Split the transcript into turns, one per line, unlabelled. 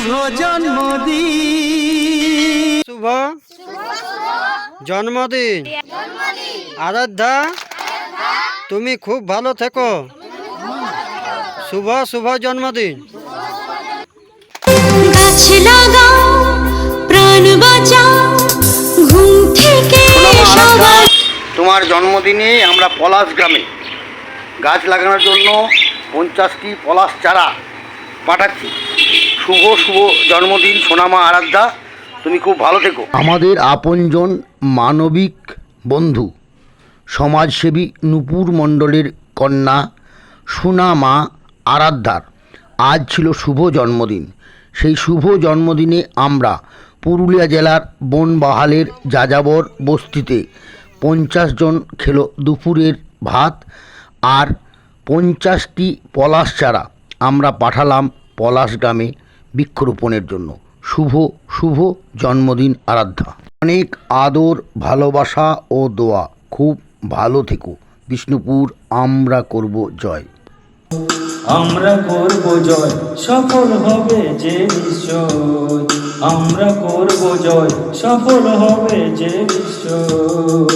শুভ জন্মদিন, শুভ জন্মদিন আরাধ্যা, তুমি খুব ভালো থেকো। শুভ শুভ জন্মদিন।
গাছ লাগাও, প্রাণ বাঁচাও, ঘুম থেকে সবাই।
তোমার জন্মদিনে আমরা পলাশ গ্রামে গাছ লাগানোর জন্য 50টি পলাশ চারা পাঠাচ্ছি। শুভ শুভ জন্মদিন সোনামা আরাধ্যা, তুমি খুব ভালো থেকো। আমাদের আপনজন মানবিক বন্ধু সমাজসেবী নূপুর মণ্ডলের কন্যা সোনামা আরাধ্যার আজ ছিল শুভ জন্মদিন। সেই শুভ জন্মদিনে আমরা পুরুলিয়া জেলার বনবাহালের যাযাবর বস্তিতে 50 জন খেলো দুপুরের ভাত আর 50টি পলাশ চারা আমরা পাঠালাম পলাশ গ্রামে বৃক্ষরোপণের জন্য। শুভ শুভ জন্মদিন আরাধ্যা। অনেক আদর, ভালোবাসা ও দোয়া। খুব ভালো থেকো। বিষ্ণুপুর আমরা করব জয়।
আমরা করব জয়, সফল হবে যে নিশ্চয়। আমরা করব জয়, সফল হবে যে নিশ্চয়।